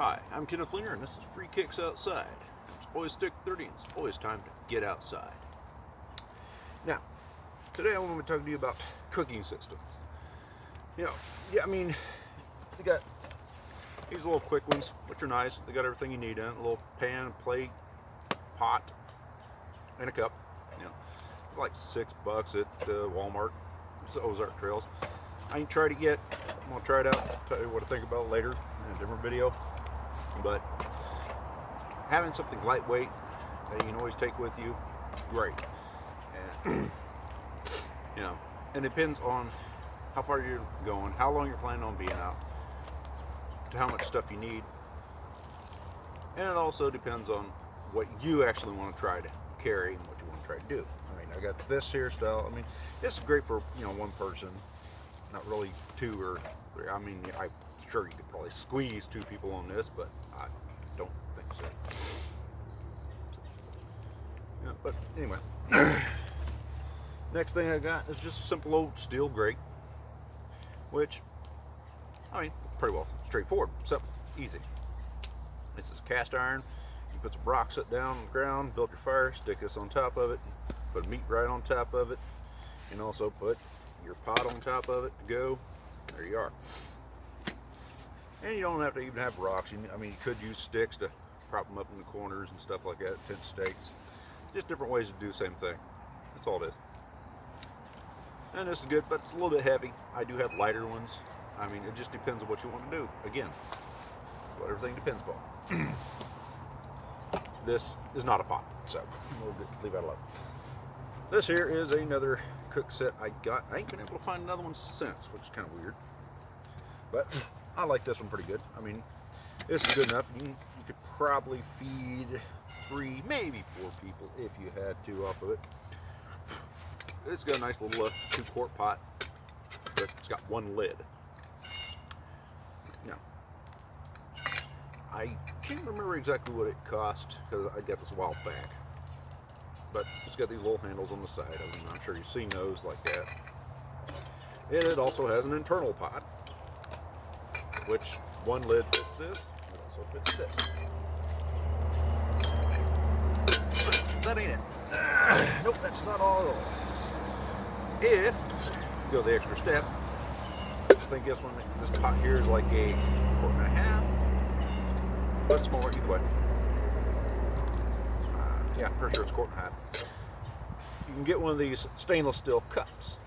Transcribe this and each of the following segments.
Hi, I'm Kenneth Linger, and this is Free Kicks Outside. It's always stick 30, and it's always time to get outside. Now, today I want to talk to you about cooking systems. They got these little quick ones, which are nice. They got everything you need in it: a little pan, a plate, pot, and a cup. It's like $6 at Walmart. It's Ozark Trails. I ain't tried it yet. I'm gonna try it out. Tell you what I think about it later in a different video. But having something lightweight that you can always take with you, great. And and it depends on how far you're going, how long you're planning on being out, to how much stuff you need, and it also depends on what you actually want to try to carry and what you want to try to do. I got this here style. This is great for one person, not really two or three. I'm sure you could probably squeeze two people on this, but I don't think so. But anyway, next thing I got is just a simple old steel grate, which pretty well straightforward, simple, easy. This is cast iron. You put some rocks set down on the ground, build your fire, stick this on top of it, put meat right on top of it, and also put your pot on top of it to go. There you are. And you don't have to even have rocks. You could use sticks to prop them up in the corners and stuff like that, tent stakes. Just different ways to do the same thing. That's all it is. And this is good, but it's a little bit heavy. I do have lighter ones. It just depends on what you want to do. Again, what everything depends upon. This is not a pot, so we'll leave that alone. This here is another cook set I got. I ain't been able to find another one since, which is kind of weird. But I like this one pretty good. This is good enough. You could probably feed 3, maybe 4 people if you had to off of it. It's got a nice little 2-quart pot, but it's got one lid. Now, I can't remember exactly what it cost because I got this a while back. But it's got these little handles on the side. I'm sure you've seen those like that. And it also has an internal pot, which one lid fits this, it also fits this. But that ain't it. Nope, that's not all at all. If you go the extra step, I think this pot here is like a 1.5 quart, but smaller either way. Yeah, pretty sure it's 1.5 quart. You can get one of these stainless steel cups.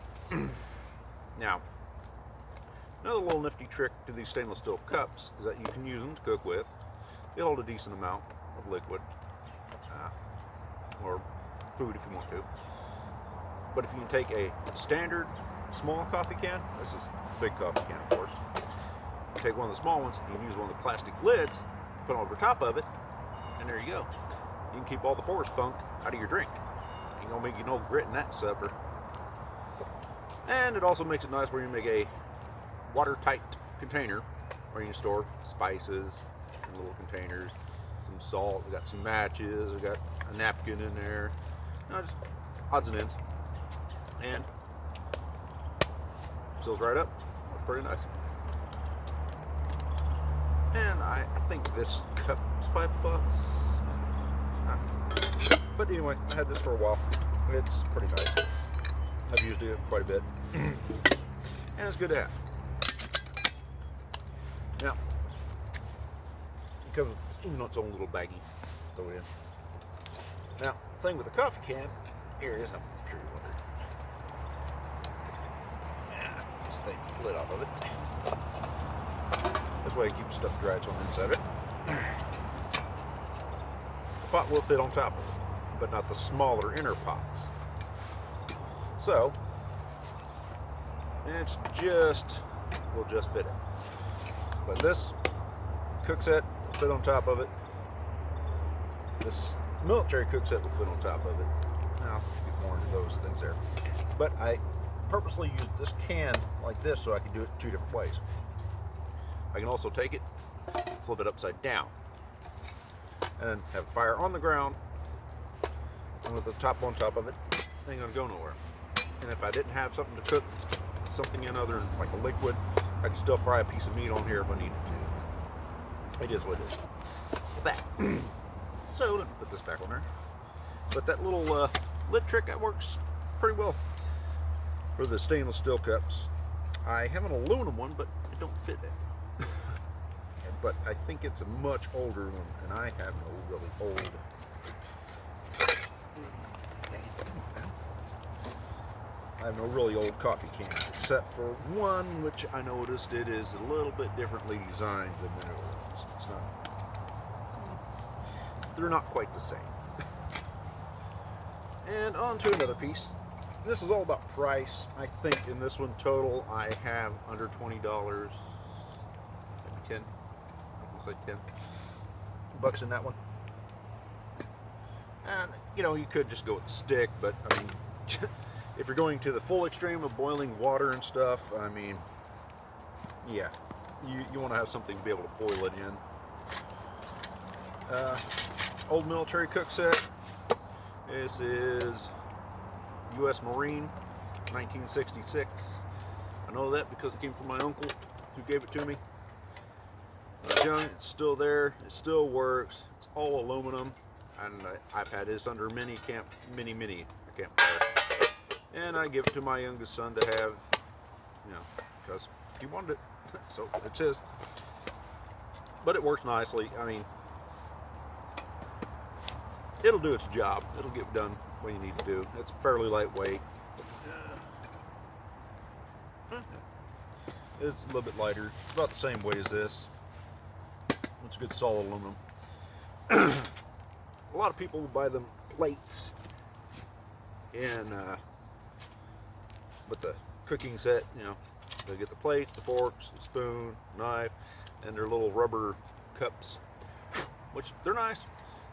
Now, another little nifty trick to these stainless steel cups is that you can use them to cook with. They hold a decent amount of liquid or food if you want to. But if you can take a standard small coffee can, this is a big coffee can of course, you take one of the small ones, you can use one of the plastic lids, put it over top of it, and there you go. You can keep all the forest funk out of your drink. Ain't gonna make you no grit in that supper. And it also makes it nice where you make a watertight container where you can store spices in little containers, some salt, we got some matches, we got a napkin in there, just odds and ends. And seals right up. That's pretty nice. And I think this cup is $5. But anyway, I had this for a while. It's pretty nice. I've used it quite a bit. And it's good to have. Now, it comes with its own little baggie. Throw it in. Now, the thing with the coffee can, here it is, I'm sure you're wondering. This thing, lid off of it. This way it keeps stuff dry on the inside of it. The pot will fit on top of it, but not the smaller inner pots. So, will just fit it. But this cook set will fit on top of it. This military cook set will fit on top of it. Now, I'll get more into those things there. But I purposely used this can like this so I can do it 2 different ways. I can also take it, flip it upside down, and have a fire on the ground, and with the top on top of it, it ain't gonna go nowhere. And if I didn't have something to cook something in other than like a liquid, I could still fry a piece of meat on here if I needed to. it is what it is. With that. So let me put this back on there. But that little lid trick, that works pretty well for the stainless steel cups. I have an aluminum one, but it don't fit it. But I think it's a much older one, and I have no really old. I have no really old coffee cans, except for one which I noticed it is a little bit differently designed than the newer ones. It's not. They're not quite the same. And on to another piece. This is all about price. I think in this one total I have under $20, maybe 10. I think it's like 10 bucks in that one. And you know, you could just go with the stick, but I mean, if you're going to the full extreme of boiling water and stuff, I mean, yeah, you want to have something to be able to boil it in. Old military cook set. This is U.S. Marine, 1966. I know that because it came from my uncle who gave it to me. It's young, it's still there, it still works. It's all aluminum, and I've had this under many campfire. And I give it to my youngest son to have, you know, because he wanted it, so it's his. But it works nicely. I mean, it'll do its job. It'll get done what you need to do. It's fairly lightweight. It's a little bit lighter. It's about the same weight as this. It's good solid aluminum. A lot of people will buy them plates in with the cooking set. You know, they get the plates, the forks, the spoon, knife, and their little rubber cups, which they're nice.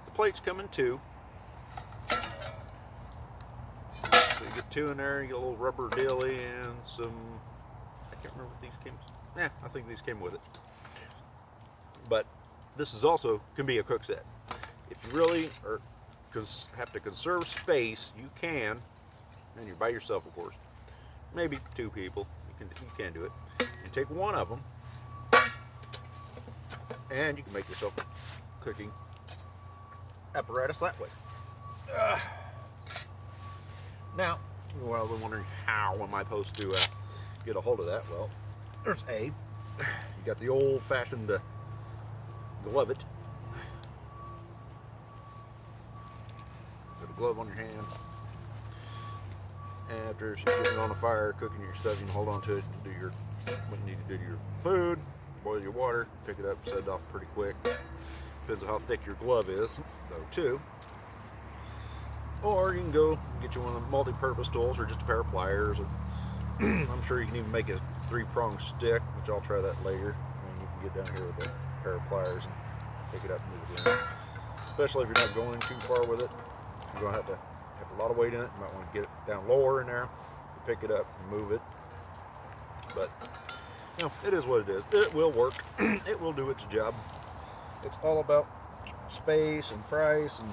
The plates come in two. So you get two in there, you get a little rubber dilly and some, I can't remember what these came with. Yeah, I think these came with it. But this is also, can be a cook set. If you really have to conserve space, you can, and you're by yourself of course, maybe two people, you can do it. You take one of them, and you can make yourself a cooking apparatus that way. Now, well, we're wondering how am I supposed to get a hold of that? Well, there's you got the old-fashioned glove it. Put a glove on your hand. After getting on the fire, cooking your stuff, you can hold on to it to do your what you need to do to your food. Boil your water, pick it up, set it off pretty quick. Depends on how thick your glove is, though, too. Or you can go get you one of the multi-purpose tools, or just a pair of pliers. Or I'm sure you can even make a 3-pronged stick, which I'll try that later. And you can get down here with a pair of pliers and pick it up and move it in. Especially if you're not going too far with it, you're going to have a lot of weight in it. You might want to get it down lower in there, pick it up and move it. But you know, it is what it is. It will work. It will do its job. It's all about space and price and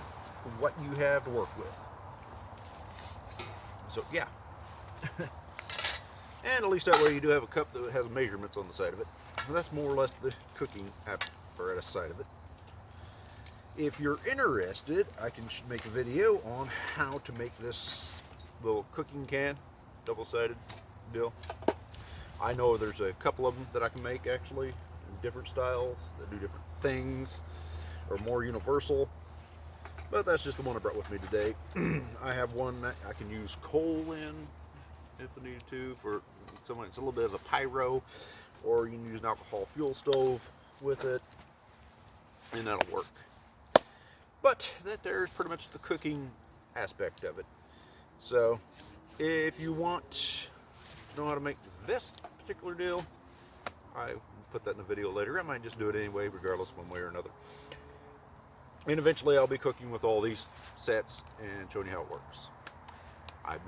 what you have to work with. So yeah. And at least that way you do have a cup that has measurements on the side of it. And that's more or less the cooking apparatus side of it. If you're interested, I can make a video on how to make this little cooking can, double-sided deal. I know there's a couple of them that I can make actually, in different styles, that do different things, or more universal. But that's just the one I brought with me today. I have one that I can use coal in, if I needed to, for someone. It's a little bit of a pyro, or you can use an alcohol fuel stove with it, and that'll work. But that there's pretty much the cooking aspect of it. So if you want to know how to make this particular deal, I will put that in a video later. I might just do it anyway, regardless one way or another. And eventually I'll be cooking with all these sets and showing you how it works. I'm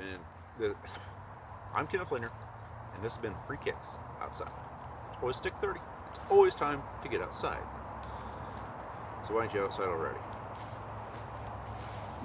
Kenneth Lanier, and this has been Free Kicks Outside. It's always stick 30. It's always time to get outside. So why aren't you outside already?